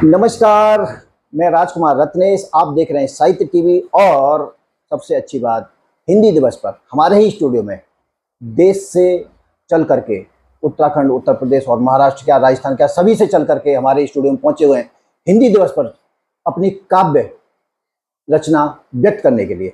नमस्कार, मैं राजकुमार रत्नेश। आप देख रहे हैं साहित्य टीवी। और सबसे अच्छी बात, हिंदी दिवस पर हमारे ही स्टूडियो में देश से चल करके उत्तराखंड, उत्तर प्रदेश और महाराष्ट्र क्या, राजस्थान क्या, सभी से चल करके हमारे स्टूडियो में पहुंचे हुए हैं हिंदी दिवस पर अपनी काव्य रचना व्यक्त करने के लिए।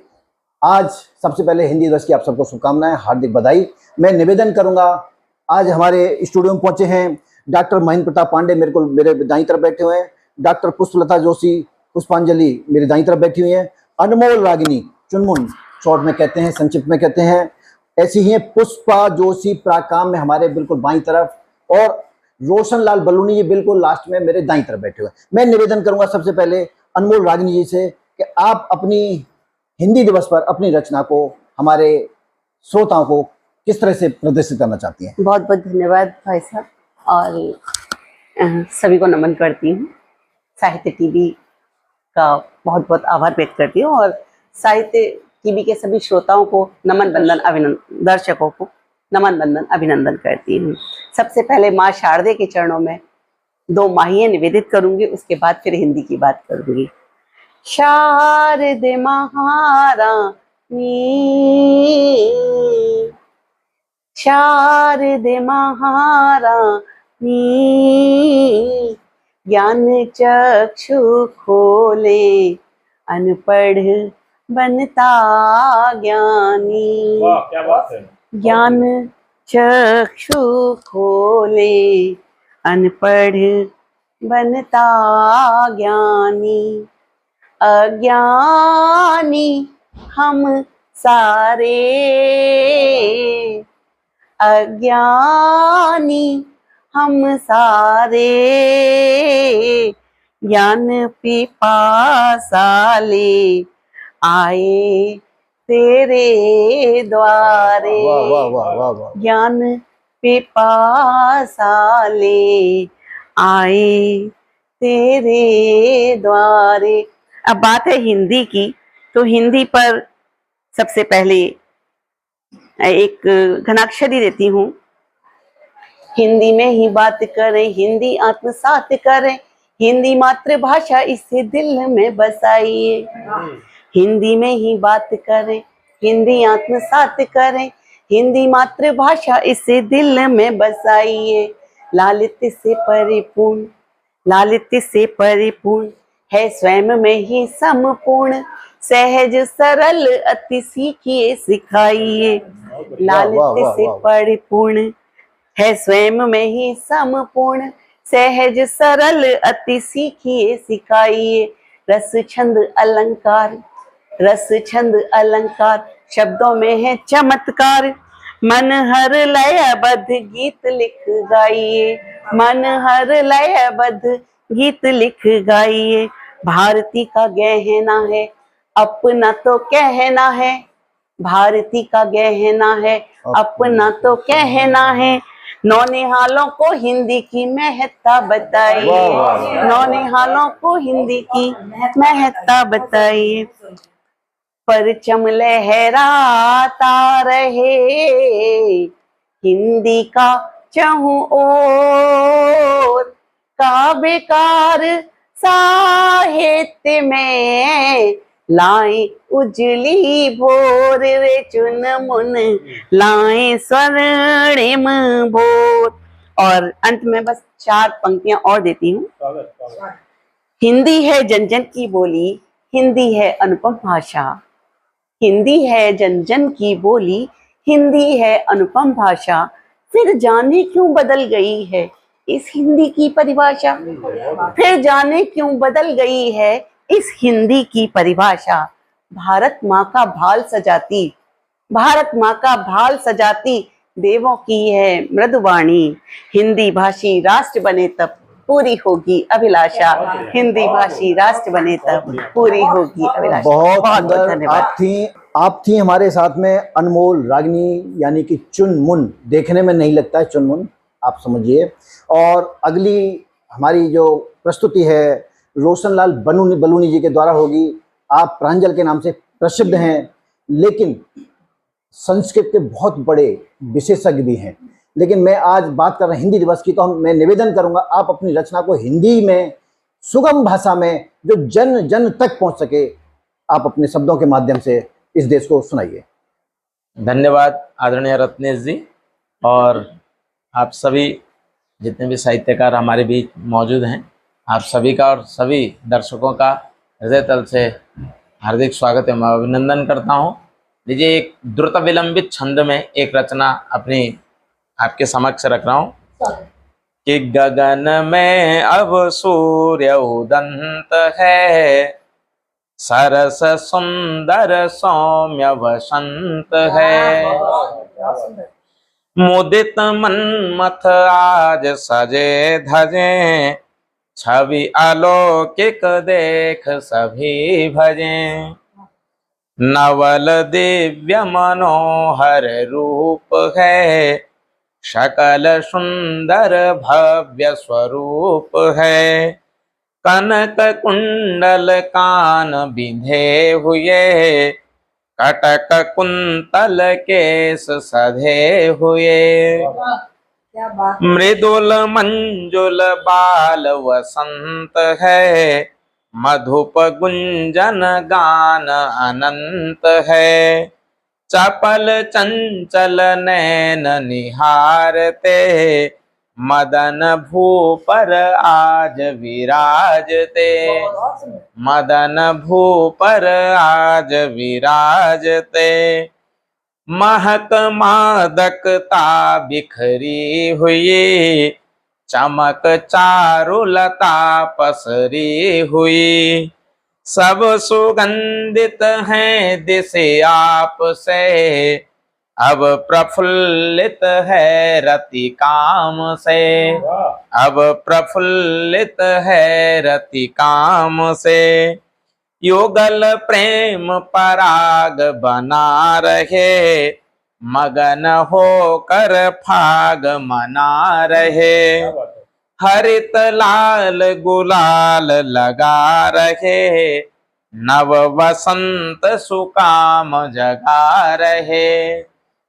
आज सबसे पहले हिंदी दिवस की आप सबको शुभकामनाएं, हार्दिक बधाई। मैं निवेदन करूंगा, आज हमारे स्टूडियो में पहुंचे हैं डॉक्टर महेंद्र प्रताप पांडे, मेरे दाईं तरफ बैठे हुए हैं। डॉक्टर पुष्पलता जोशी, पुष्पांजलि मेरी दाईं तरफ बैठी हुई हैं। अनमोल रागिनी, चुनमुन शॉर्ट में कहते हैं, संक्षिप्त में कहते हैं, ऐसी ही हैं पुष्पा जोशी प्राकाम में हमारे बिल्कुल बाईं तरफ, और रोशन लाल बलूनी जी बिल्कुल लास्ट में मेरे दाईं तरफ बैठे हुए हैं। मैं निवेदन करूंगा सबसे पहले अनमोल रागिनी जी से कि आप अपनी हिंदी दिवस पर अपनी रचना को हमारे श्रोताओं को किस तरह से प्रदर्शित करना चाहती हैं। बहुत बहुत धन्यवाद भाई साहब, और सभी को नमन करती हूँ। साहित्य टीवी का बहुत बहुत आभार व्यक्त करती हूँ, और साहित्य टीवी के सभी श्रोताओं को नमन बंदन अभिनंदन, दर्शकों को नमन बंदन अभिनंदन करती हूँ। सबसे पहले माँ शारदे के चरणों में 2 माहिए निवेदित करूंगी, उसके बाद फिर हिंदी की बात करूंगी। शारदे महारानी, शारदे महारानी, ज्ञान चक्षु खोले, अनपढ़ बनता ज्ञानी। वाह, क्या बात है। ज्ञान चक्षु खोले, अनपढ़ बनता ज्ञानी। अज्ञानी हम सारे, अज्ञानी हम सारे, ज्ञान पिपासा ले आए तेरे द्वारे। वाह वाह वाह वाह वाह। ज्ञान पिपासा ले आए तेरे द्वारे। अब बात है हिंदी की, तो हिंदी पर सबसे पहले एक घनाक्षरी देती हूँ। हिंदी में ही बात करें, हिंदी आत्मसात करें, हिंदी मातृभाषा इसे दिल में बसाइए। हिंदी में ही बात करें, हिंदी आत्मसात करें, हिंदी मातृभाषा इसे दिल में बसाइए। लालित्य से परिपूर्ण, लालित्य से परिपूर्ण है, स्वयं में ही संपूर्ण, सहज सरल अति सीखिए सिखाइए। लालित्य से परिपूर्ण है, स्वयं में ही संपूर्ण, सहज सरल अति सीखिए सिखाइए। रस छंद अलंकार, रस छंद अलंकार, शब्दों में है चमत्कार, मन हर लयबद्ध गीत लिख गाइए। मन हर लयबद्ध गीत लिख गाइए। भारती का गहना है, अपना तो कहना है, भारती का गहना है, अपना तो कहना है। नौनिहालों को हिंदी की महत्ता बताइए, नौनिहालों को हिंदी की महत्ता बताइए। परचम लहराता रहे हिंदी का चहुं ओर, काव्यकार साहित्य में लाए उजली भोर रे चुनमुन, लाए स्वर्णिम भोर। और अंत में बस 4 पंक्तियां और देती हूँ। हिंदी है जन जन की बोली, हिंदी है अनुपम भाषा, हिंदी है जन जन की बोली, हिंदी है अनुपम भाषा। फिर जाने क्यों बदल गई है इस हिंदी की परिभाषा, फिर जाने क्यों बदल गई है इस हिंदी की परिभाषा। भारत माँ का भाल सजाती, भारत माँ का भाल सजाती, देवों की है मृदुवाणी। हिंदी भाषी राष्ट्र बने तब पूरी होगी अभिलाषा, हिंदी भाषी राष्ट्र बने तब पूरी होगी अभिलाषा। बहुत धन्यवाद। आप थी हमारे साथ में अनमोल रागिनी, यानी कि चुनमुन। देखने में नहीं लगता है चुनमुन, आप समझिए। और अगली हमारी जो प्रस्तुति है रोशन लाल बलूनी जी के द्वारा होगी। आप प्रांजल के नाम से प्रसिद्ध हैं, लेकिन संस्कृत के बहुत बड़े विशेषज्ञ भी हैं। लेकिन मैं आज बात कर रहा हूँ हिंदी दिवस की, तो मैं निवेदन करूंगा आप अपनी रचना को हिंदी में सुगम भाषा में जो जन जन तक पहुंच सके, आप अपने शब्दों के माध्यम से इस देश को सुनाइए। धन्यवाद आदरणीय रत्नेश जी, और आप सभी जितने भी साहित्यकार हमारे बीच मौजूद हैं, आप सभी का और सभी दर्शकों का हृदय तल से हार्दिक स्वागत एवं अभिनंदन करता हूं। लीजिए, एक द्रुत विलंबित छंद में एक रचना अपनी आपके समक्ष रख रहा हूं कि गगन में अब सूर्य उदंत है, सरस सुंदर सौम्य वसंत है, मुदित मन्मथ आज सजे धजे, छवि अलौकिक देख सभी भजें, नवल दिव्य मनोहर रूप है, सकल सुंदर भव्य स्वरूप है, कनक कुंडल कान बिंधे हुए, कटक कुंतल केस सधे हुए, मृदुल मंजुल बाल वसंत है, मधुप गुंजन गान अनंत है, चपल चंचल नैन निहारते, मदन भूपर आज विराजते, मदन भूपर आज विराजते, महक मादकता बिखरी हुई, चमक चारुलता पसरी हुई, सब सुगंधित हैं दिशे आप से, अब प्रफुल्लित है रति काम से, अब प्रफुल्लित है रति काम से, युगल प्रेम पराग बना रहे, मगन होकर फाग मना रहे, हरित लाल गुलाल लगा रहे, नव वसंत सुकाम जगा रहे,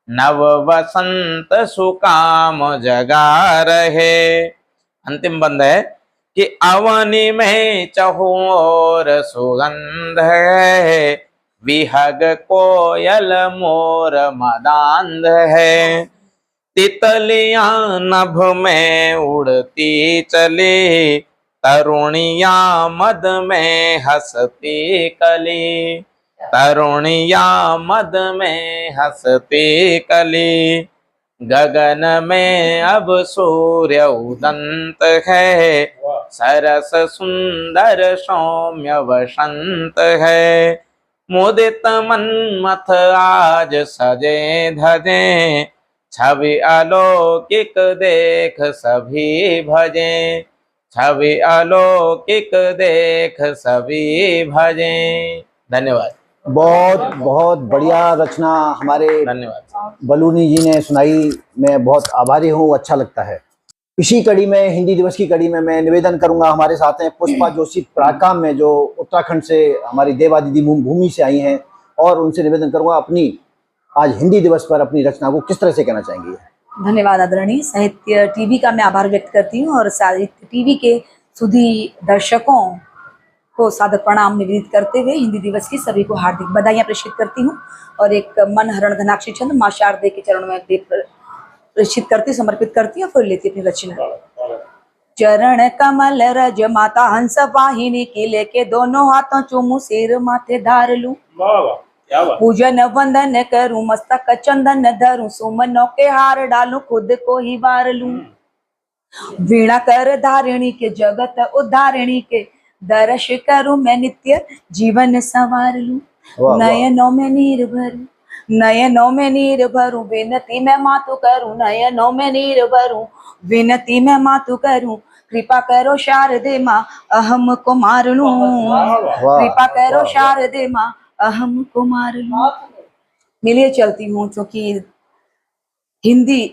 नव वसंत सुकाम जगा रहे। अंतिम बंद है कि अवनि में चहुं ओर सुगंध है, विहग कोयल मोर मदांध है, तितलियां नभ में उड़ती चली, तरुणियां मद में हंसती कली, तरुणियां मद में हंसती कली, गगन में अब सूर्य उदंत है, सरस सुंदर सौम्य वसंत है, मुदित मन्मथ आज सजे धजे, छवि अलौकिक देख सभी भजें, छवि अलौकिक देख सभी भजें। धन्यवाद। बहुत बहुत बढ़िया रचना हमारे धन्यवाद बलूनी जी ने सुनाई। मैं बहुत आभारी हूँ, अच्छा लगता है। इसी कड़ी में, हिंदी दिवस की कड़ी में, मैं निवेदन करूंगा, हमारे साथ हैं पुष्पा जोशी प्राकाम में, जो उत्तराखंड से हमारी देवा दीदी भूमि से आई हैं, और उनसे निवेदन करूंगा अपनी आज हिंदी दिवस पर अपनी रचना को किस तरह से कहना चाहेंगी। धन्यवाद आदरणीय। साहित्य टीवी का मैं आभार व्यक्त करती हूँ और साहित्य टीवी के सुधी दर्शकों को सादर प्रणाम निवेदित करते हुए हिंदी दिवस की सभी को हार्दिक बधाइयाँ प्रेषित करती हूँ और एक मन हरण धनाक्षी छंद माँ शारदे के चरणों में प्रेषित करती, समर्पित करती हूँ, फिर लेती अपनी रचना। चरण कमल रज माता हंस वाहिनी की लेके दोनों हाथों चूमू सिर माथे धार लूं, पूजन वंदन करूं मस्तक चंदन धरूं, सुमनों के हार डालूं खुद को ही वार लूं, वीणा कर धारिणी के जगत उद्धारिणी के दर्श करूं मैं नित्य जीवन संवार लूं, नयनों में नीर भरूं, नयनों में नीर भरूं, विनती मैं मातु करूं, नयनों में नीर भरूं, विनती मैं मातु करूं, कृपा करो शारदे माँ अहम को मार लूं, कृपा करो शारदे माँ अहम को मार लूं। मिलिए चलती हूँ, क्योंकि हिंदी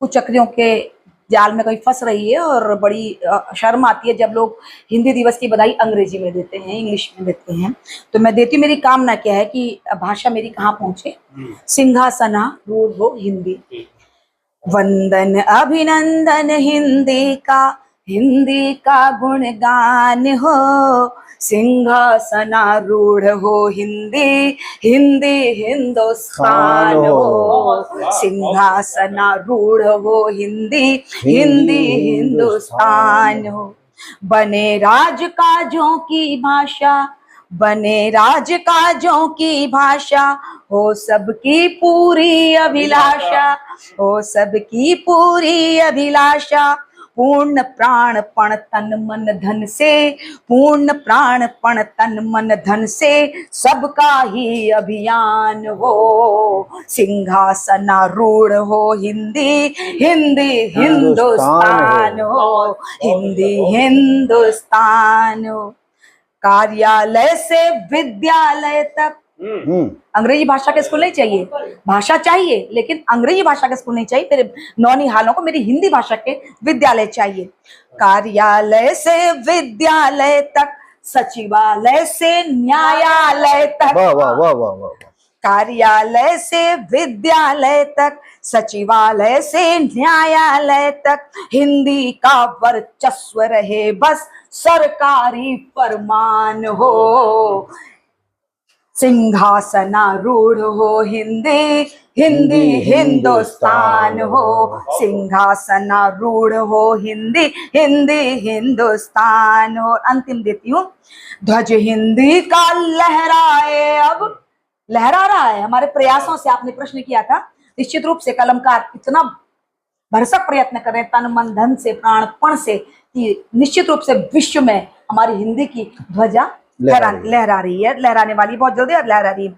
कुछ चक्रियों के जाल में कहीं फंस रही है और बड़ी शर्म आती है जब लोग हिंदी दिवस की बधाई अंग्रेजी में देते हैं, इंग्लिश में देते हैं। तो मैं देती, मेरी कामना क्या है कि भाषा मेरी कहाँ पहुंचे, सिंहासना रूढ़ हो हिंदी। वंदन अभिनंदन हिंदी का हिंदी का गुणगान हो, सिंहासनारूढ़ हो हिंदी, हिंदी हिंदुस्तान हो, सिंहासनारूढ़ हो हिंदी, हिंदी हिंदुस्तान हो। बने राजकाजों की भाषा, बने राजकाजों की भाषा, हो सबकी पूरी अभिलाषा, हो सबकी पूरी अभिलाषा। पूर्ण प्राणपण तन मन धन से, पूर्ण प्राणपण तन मन धन से, सबका ही अभियान हो, सिंहासनारूढ़ हो हिंदी, हिंदी हिंदुस्तान हो, हिंदी हिंदुस्तान हो। कार्यालय से विद्यालय तक, अंग्रेजी भाषा के स्कूल नहीं चाहिए, भाषा चाहिए लेकिन अंग्रेजी भाषा के स्कूल नहीं चाहिए। मेरे नौनिहालों को मेरी हिंदी भाषा के विद्यालय चाहिए। कार्यालय से विद्यालय तक, सचिवालय से न्यायालय तक, वाह वाह वाह वाह वाह। कार्यालय से विद्यालय तक, सचिवालय से न्यायालय तक, हिंदी का वर्चस्व रहे बस सरकारी फरमान हो, सिंहासनारूढ़ हो हिंदी, हिंदी हिंदुस्तान हो, सिंहासनारूढ़ हो हिंदी, हिंदी हिंदुस्तान हो। अंतिम देती हूँ। ध्वज हिंदी का लहराए अब, लहरा रहा है हमारे प्रयासों से। आपने प्रश्न किया था, निश्चित रूप से कलमकार इतना भरसक प्रयत्न कर रहे हैं तन मन धन से प्राणपण से कि निश्चित रूप से विश्व में हमारी हिंदी की ध्वजा लहरा रही है, लहराने वाली बहुत जल्दी और लहरा रही है।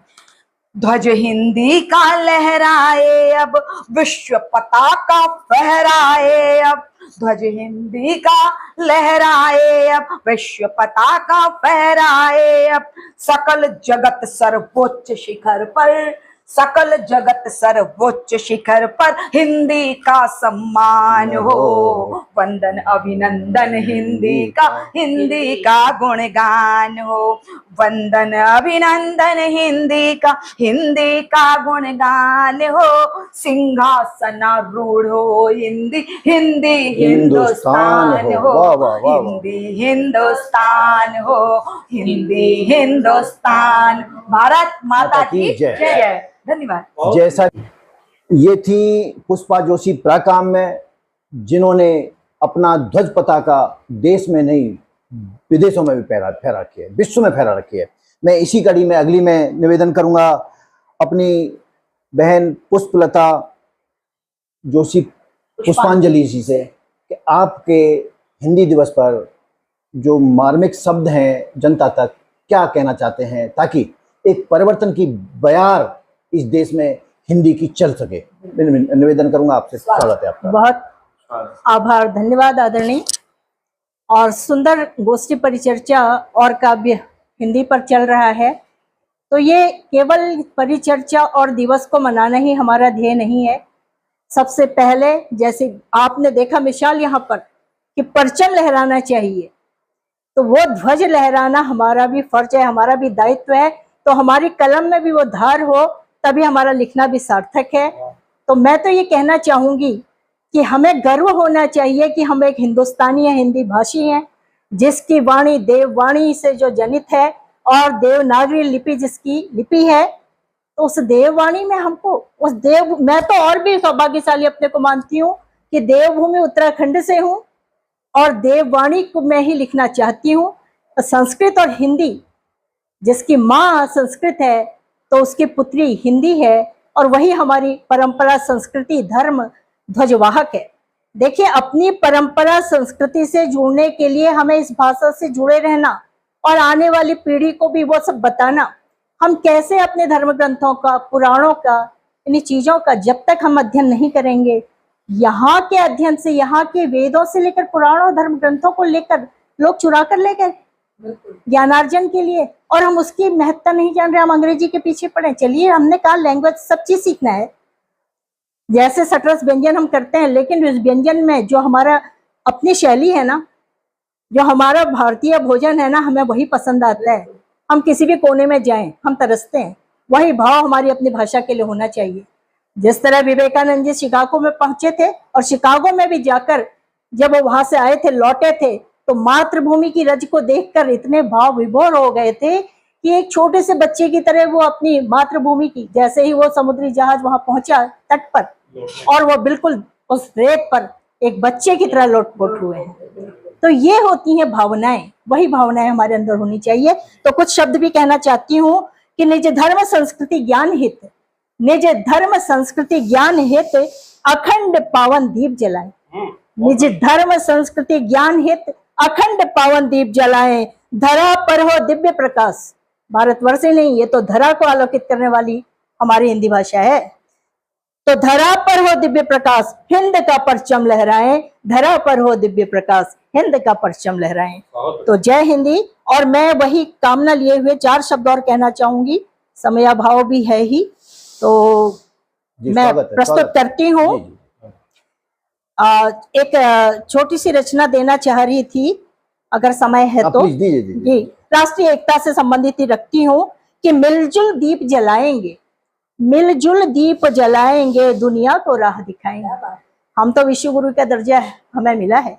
ध्वज हिंदी का लहराए अब, विश्व पताका फहराए अब, ध्वज हिंदी का लहराए अब, विश्व पताका फहराए अब, सकल जगत सर्वोच्च शिखर पर, सकल जगत सर्वोच्च शिखर पर हिंदी का सम्मान हो, वंदन अभिनंदन हिंदी का, हिंदी का गुणगान हो, वंदन अभिनंदन हिंदी का, हिंदी का गुणगान हो, सिंहासनारूढ़ हो हिंदी, हिंदी हिंदुस्तान हो, हिंदी हिंदुस्तान हो, हिंदी हिंदुस्तान। भारत माता की जय। धन्यवाद। जैसा ये थी पुष्पा जोशी प्राकाम में, जिन्होंने अपना ध्वज पताका देश में नहीं विदेशों में भी फहरा रखी है, विश्व में फहरा रखी है। मैं इसी कड़ी में अगली में निवेदन करूंगा अपनी बहन पुष्पलता जोशी पुष्पांजलि जी से कि आपके हिंदी दिवस पर जो मार्मिक शब्द हैं जनता तक क्या कहना चाहते हैं, ताकि एक परिवर्तन की बयार इस देश में हिंदी की चल सके। निवेदन करूंगा आपसे। स्वागत है आपका। बहुत आभार, धन्यवाद आदरणीय। और सुंदर गोष्ठी परिचर्चा और काव्य हिंदी पर चल रहा है, तो ये केवल परिचर्चा और दिवस को मनाना ही हमारा ध्येय नहीं है। सबसे पहले जैसे आपने देखा मिसाल यहाँ पर कि परचम लहराना चाहिए, तो वो ध्वज लहराना हमारा भी फर्ज है, हमारा भी दायित्व है। तो हमारी कलम में भी वो धार हो, तभी हमारा लिखना भी सार्थक है। तो मैं तो ये कहना चाहूंगी कि हमें गर्व होना चाहिए कि हम एक हिंदुस्तानी है, हिंदी भाषी हैं, जिसकी वाणी देववाणी से जो जनित है और देवनागरी लिपि जिसकी लिपि है, तो उस देववाणी में हमको उस देव, मैं तो और भी सौभाग्यशाली अपने को मानती हूँ कि देवभूमि उत्तराखंड से हूँ और देववाणी को मैं ही लिखना चाहती हूँ। तो संस्कृत और हिंदी, जिसकी माँ संस्कृत है तो उसकी पुत्री हिंदी है, और वही हमारी परंपरा संस्कृति धर्म ध्वजवाहक है। देखिए, अपनी परंपरा संस्कृति से जुड़ने के लिए हमें इस भाषा से जुड़े रहना और आने वाली पीढ़ी को भी वो सब बताना। हम कैसे अपने धर्म ग्रंथों का, पुराणों का, इन चीजों का जब तक हम अध्ययन नहीं करेंगे, यहाँ के अध्ययन से, यहाँ के वेदों से लेकर पुराणों धर्म ग्रंथों को लेकर लोग चुरा कर ले गए ज्ञानार्जन के लिए, और हम उसकी महत्ता नहीं जान रहे, हम अंग्रेजी के पीछे पड़े। चलिए, हमने कहा लैंग्वेज सब चीज सीखना है, जैसे सटरस व्यंजन हम करते हैं, लेकिन उस व्यंजन में जो हमारा अपनी शैली है ना, जो हमारा भारतीय भोजन है ना, हमें वही पसंद आता है। हम किसी भी कोने में जाएं, हम तरसते हैं, वही भाव हमारी अपनी भाषा के लिए होना चाहिए। जिस तरह विवेकानंद जी शिकागो में पहुंचे थे और शिकागो में भी जाकर जब वो वहां से आए थे, लौटे थे, तो मातृभूमि की रज को देखकर इतने भाव विभोर हो गए थे कि एक छोटे से बच्चे की तरह वो अपनी मातृभूमि की, जैसे ही वो समुद्री जहाज वहां पहुंचा तट पर, और वो बिल्कुल उस रेत पर एक बच्चे की तरह लोटपोट हुए हैं। तो ये होती हैं भावनाएं, वही भावनाएं हमारे अंदर होनी चाहिए। तो कुछ शब्द भी कहना चाहती हूँ कि निज धर्म संस्कृति ज्ञान हित, निज धर्म संस्कृति ज्ञान हित अखंड पावन दीप जलाएं। निज धर्म संस्कृति ज्ञान हित अखंड पावन दीप जलाएं। धरा पर हो दिव्य प्रकाश। भारतवर्ष ही नहीं, ये तो धरा को आलोकित करने वाली हमारी हिंदी भाषा है। तो धरा पर हो दिव्य प्रकाश, हिंद का परचम लहराएं। धरा पर हो दिव्य प्रकाश, हिंद का परचम लहराएं। तो जय हिंदी। और मैं वही कामना लिए हुए 4 शब्द और कहना चाहूंगी, समयाभाव भी है ही, तो मैं प्रस्तुत करती हूँ। एक छोटी सी रचना देना चाह रही थी, अगर समय है तो। जी, राष्ट्रीय एकता से संबंधित ही रखती हूँ कि मिलजुल दीप जलाएंगे, मिलजुल दीप जलाएंगे, दुनिया को राह दिखाएंगे। हम तो विश्व गुरु का दर्जा हमें मिला है,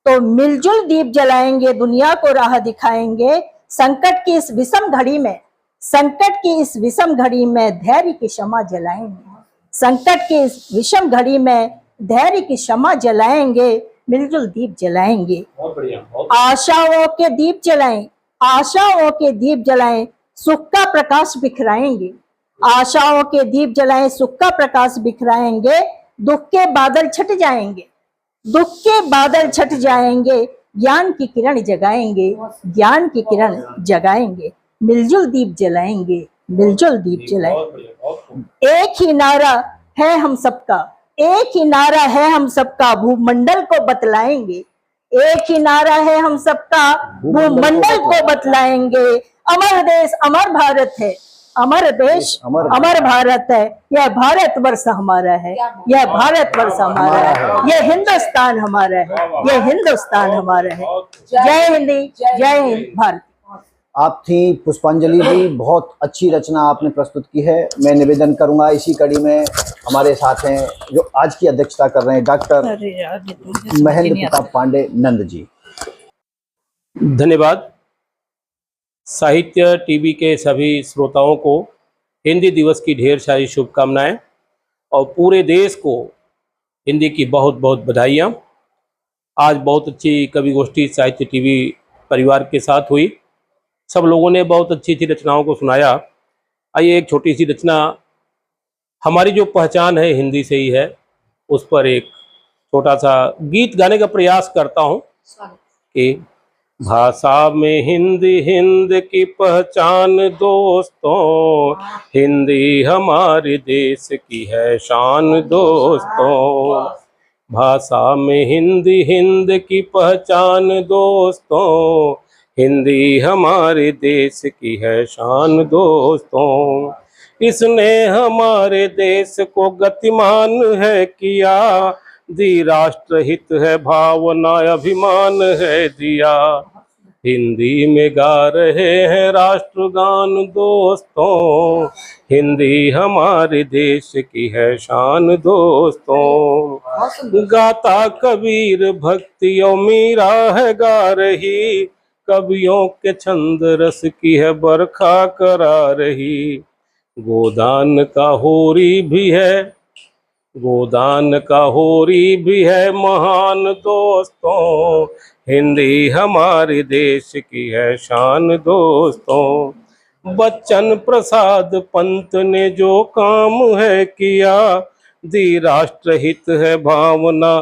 तो मिलजुल दीप जलाएंगे, दुनिया को राह दिखाएंगे। संकट की इस विषम घड़ी में, संकट की इस विषम घड़ी में धैर्य की क्षमा जलाएंगे। संकट की इस विषम घड़ी में धैर्य की क्षमा जलाएंगे, मिलजुल दीप जलाएंगे। आशाओं के दीप जलाएं, आशाओं के दीप जलाएं, सुख का प्रकाश बिखराएंगे। आशाओं के दीप जलाएं, सुख का प्रकाश बिखराएंगे। दुख के बादल छट जाएंगे, दुख के बादल छट जाएंगे, ज्ञान की किरण जगाएंगे, ज्ञान की किरण जगाएंगे। मिलजुल दीप जलाएंगे, मिलजुल दीप जलाएंगे। एक ही नारा है हम सबका, एक ही नारा है हम सबका, भूमंडल को बतलाएंगे। एक ही नारा है हम सबका, भूमंडल को बतलाएंगे। अमर देश अमर भारत है, अमर देश अमर भारत है। यह भारतवर्ष हमारा है, यह भारतवर्ष हमारा है, यह हिंदुस्तान हमारा है, यह हिंदुस्तान हमारा है। जय हिंदी, जय हिंद भारत। आप थी पुष्पांजलि जी, बहुत अच्छी रचना आपने प्रस्तुत की है। मैं निवेदन करूंगा, इसी कड़ी में हमारे साथ हैं जो आज की अध्यक्षता कर रहे हैं, डॉक्टर महेंद्र प्रताप पांडे नंद जी। धन्यवाद। साहित्य टीवी के सभी श्रोताओं को हिंदी दिवस की ढेर सारी शुभकामनाएं और पूरे देश को हिंदी की बहुत बहुत बधाइयाँ। आज बहुत अच्छी कवि गोष्ठी साहित्य टीवी परिवार के साथ हुई। सब लोगों ने बहुत अच्छी अच्छी रचनाओं को सुनाया। आइए एक छोटी सी रचना, हमारी जो पहचान है हिंदी से ही है, उस पर एक छोटा सा गीत गाने का प्रयास करता हूँ कि भाषा में हिंदी, हिंद की पहचान दोस्तों, हिंदी हमारे देश की है शान दोस्तों। भाषा में हिंदी, हिंद की पहचान दोस्तों, हिंदी हमारे देश की है शान दोस्तों। इसने हमारे देश को गतिमान है किया, दी राष्ट्रहित है भावना, अभिमान है दिया। हिंदी में गा रहे हैं राष्ट्रगान दोस्तों, हिंदी हमारे देश की है शान दोस्तों। गाता कबीर भक्ति और मीरा है गा रही, कवियों के छंद रस की है बरखा करा रही। गोदान का होरी भी है, गोदान का होरी भी है महान दोस्तों, हिंदी हमारे देश की है शान दोस्तों। बच्चन प्रसाद पंत ने जो काम है किया, दी राष्ट्रहित है भावना,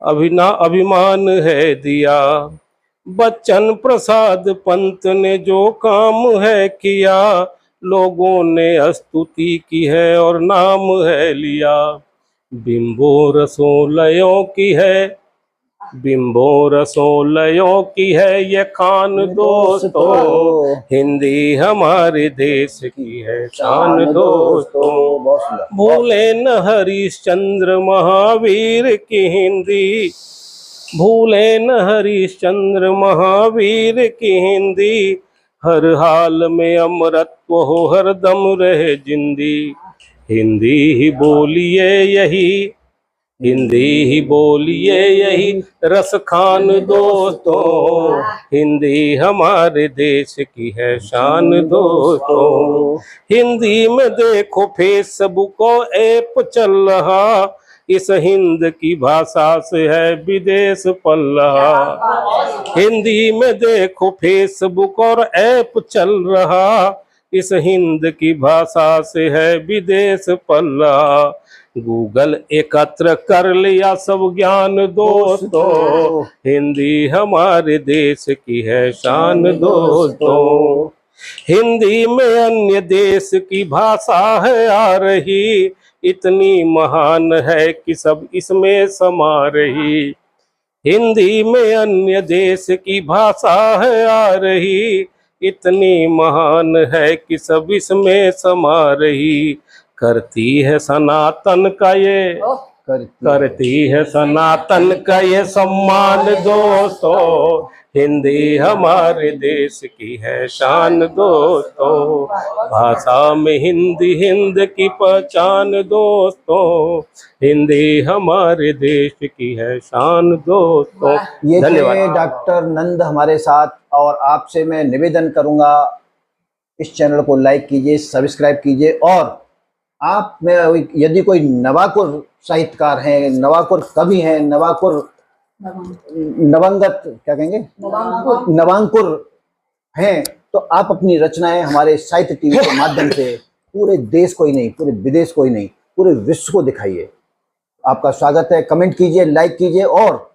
अभिमान है दिया। बच्चन प्रसाद पंत ने जो काम है किया, लोगों ने स्तुति की है और नाम है लिया। बिंबो रसोलयों की है, बिंबो रसोलयों की है ये खान दोस्तों, हिंदी हमारे देश की है शान दोस्तों। भूले न हरिश्चंद्र महावीर की हिंदी, भूले न हरिश्चंद्र महावीर की हिंदी। हर हाल में अमरत्व हो, हर दम रहे जिंदी। हिंदी ही बोलिए यही, हिंदी ही बोलिए यही रस खान दोस्तों, हिंदी हमारे देश की है शान दोस्तों। हिंदी में देखो फेसबुक और ऐप चल रहा, इस हिंद की भाषा से है विदेश पल रहा। हिंदी में देखो फेसबुक और ऐप चल रहा, इस हिंद की भाषा से है विदेश पल रहा। गूगल एकत्र कर लिया सब ज्ञान दोस्तों, हिंदी हमारे देश की है शान दोस्तों। हिंदी में अन्य देश की भाषा है आ रही, इतनी महान है कि सब इसमें समा रही। हिंदी में अन्य देश की भाषा है आ रही, इतनी महान है कि सब इसमें समा रही। करती है सनातन का ये करती है सनातन का ये सम्मान दोस्तों, हिंदी हमारे देश की है शान दोस्तों। भाषा में हिंदी हिंद की पहचान दोस्तों, हिंदी हमारे देश की है शान दोस्तों। ये थे धन्यवाद। डॉक्टर नंद हमारे साथ, और आपसे मैं निवेदन करूंगा इस चैनल को लाइक कीजिए, सब्सक्राइब कीजिए, और आप में यदि कोई नवाकुर साहित्यकार हैं, नवाकुर कवि हैं, नवाकुर नवंगत क्या कहेंगे, नवांकुर हैं, तो आप अपनी रचनाएं हमारे साहित्य टीवी के माध्यम से पूरे देश को ही नहीं, पूरे विदेश को ही नहीं, पूरे विश्व को दिखाइए। आपका स्वागत है। कमेंट कीजिए, लाइक कीजिए, और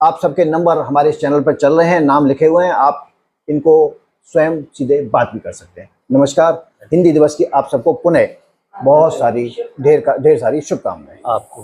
आप सबके नंबर हमारे इस चैनल पर चल रहे हैं, नाम लिखे हुए हैं, आप इनको स्वयं सीधे बात भी कर सकते हैं। नमस्कार। हिंदी दिवस की आप सबको पुनः बहुत सारी ढेर सारी शुभकामनाएं। आपको